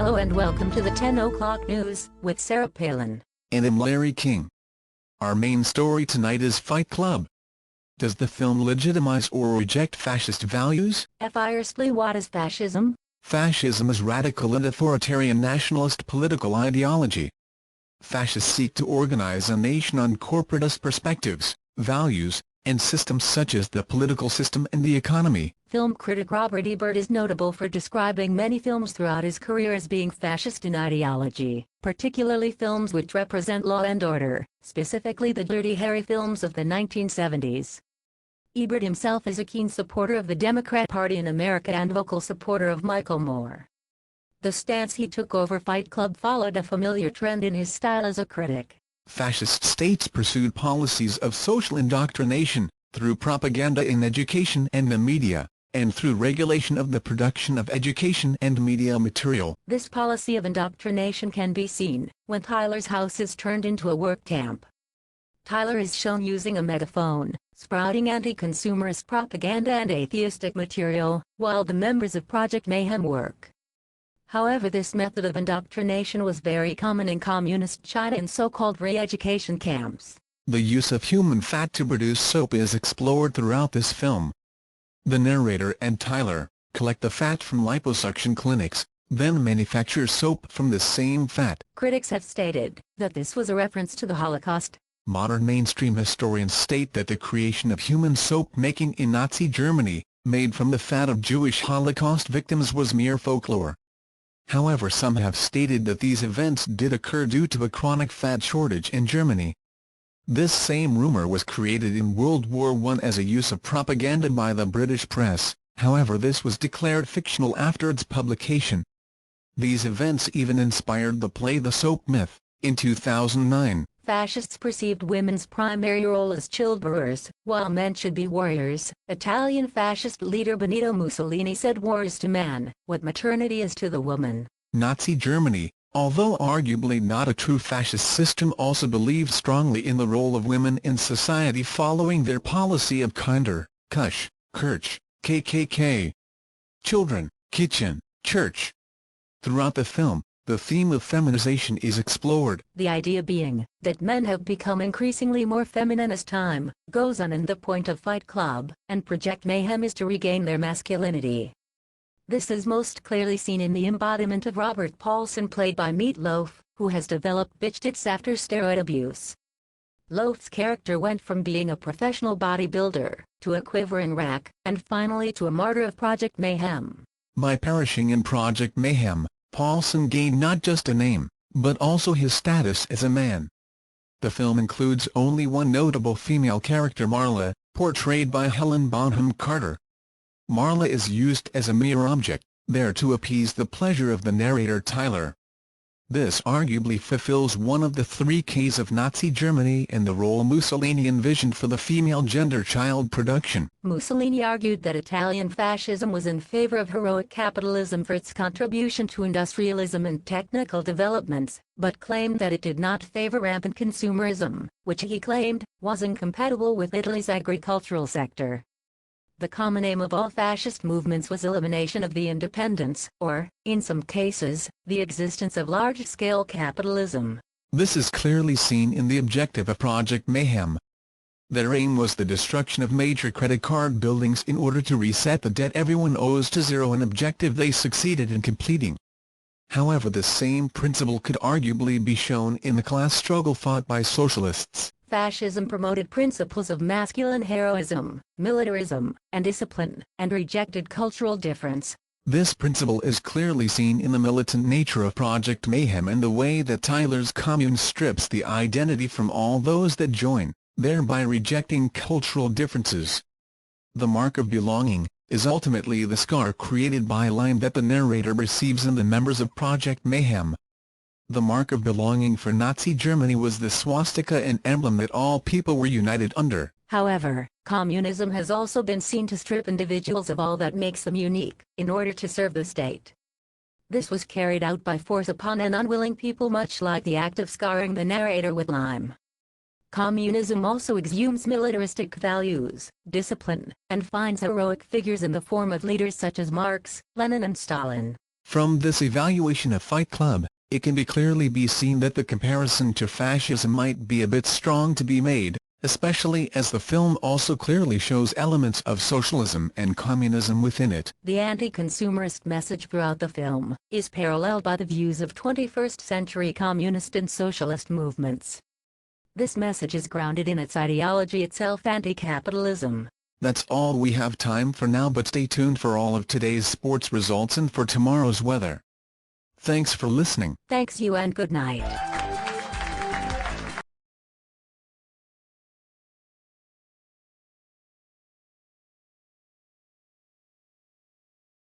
Hello and welcome to the 10 o'clock news, with Sarah Palin. And I'm Larry King. Our main story tonight is Fight Club. Does the film legitimize or reject fascist values? Firstly, what is fascism? Fascism is radical and authoritarian nationalist political ideology. Fascists seek to organize a nation on corporatist perspectives, values, and systems such as the political system and the economy. Film critic Robert Ebert is notable for describing many films throughout his career as being fascist in ideology, particularly films which represent law and order, specifically the Dirty Harry films of the 1970s. Ebert himself is a keen supporter of the Democrat Party in America and vocal supporter of Michael Moore. The stance he took over Fight Club followed a familiar trend in his style as a critic. Fascist states pursued policies of social indoctrination, through propaganda in education and the media, and through regulation of the production of education and media material. This policy of indoctrination can be seen when Tyler's house is turned into a work camp. Tyler is shown using a megaphone, sprouting anti-consumerist propaganda and atheistic material, while the members of Project Mayhem work. However, this method of indoctrination was very common in communist China in so-called re-education camps. The use of human fat to produce soap is explored throughout this film. The narrator and Tyler collect the fat from liposuction clinics, then manufacture soap from the same fat. Critics have stated that this was a reference to the Holocaust. Modern mainstream historians state that the creation of human soap making in Nazi Germany, made from the fat of Jewish Holocaust victims, was mere folklore. However, some have stated that these events did occur due to a chronic fat shortage in Germany. This same rumor was created in World War I as a use of propaganda by the British press, however this was declared fictional after its publication. These events even inspired the play The Soap Myth, in 2009. Fascists perceived women's primary role as childbearers, while men should be warriors. Italian fascist leader Benito Mussolini said war is to man what maternity is to the woman. Nazi Germany, although arguably not a true fascist system, also believed strongly in the role of women in society following their policy of Kinder, Kusch, Kirch, KKK. Children, kitchen, church. Throughout the film, the theme of feminization is explored. The idea being that men have become increasingly more feminine as time goes on, and the point of Fight Club and Project Mayhem is to regain their masculinity. This is most clearly seen in the embodiment of Robert Paulson, played by Meat Loaf, who has developed bitch tits after steroid abuse. Loaf's character went from being a professional bodybuilder, to a quivering wreck, and finally to a martyr of Project Mayhem. By perishing in Project Mayhem, Paulson gained not just a name, but also his status as a man. The film includes only one notable female character, Marla, portrayed by Helen Bonham Carter. Marla is used as a mere object, there to appease the pleasure of the narrator Tyler. This arguably fulfills one of the 3 Ks of Nazi Germany and the role Mussolini envisioned for the female gender child production. Mussolini argued that Italian fascism was in favor of heroic capitalism for its contribution to industrialism and technical developments, but claimed that it did not favor rampant consumerism, which he claimed was incompatible with Italy's agricultural sector. The common aim of all fascist movements was elimination of the independence, or, in some cases, the existence of large-scale capitalism. This is clearly seen in the objective of Project Mayhem. Their aim was the destruction of major credit card buildings in order to reset the debt everyone owes to zero, an objective they succeeded in completing. However, the same principle could arguably be shown in the class struggle fought by socialists. Fascism promoted principles of masculine heroism, militarism, and discipline, and rejected cultural difference. This principle is clearly seen in the militant nature of Project Mayhem and the way that Tyler's commune strips the identity from all those that join, thereby rejecting cultural differences. The mark of belonging is ultimately the scar created by lime that the narrator receives in the members of Project Mayhem. The mark of belonging for Nazi Germany was the swastika, an emblem that all people were united under. However, communism has also been seen to strip individuals of all that makes them unique, in order to serve the state. This was carried out by force upon an unwilling people, much like the act of scarring the narrator with lime. Communism also exhumes militaristic values, discipline, and finds heroic figures in the form of leaders such as Marx, Lenin and Stalin. From this evaluation of Fight Club, it can clearly be seen that the comparison to fascism might be a bit strong to be made, especially as the film also clearly shows elements of socialism and communism within it. The anti-consumerist message throughout the film is paralleled by the views of 21st-century communist and socialist movements. This message is grounded in its ideology itself, anti-capitalism. That's all we have time for now, but stay tuned for all of today's sports results and for tomorrow's weather. Thanks for listening. Thanks you and good night.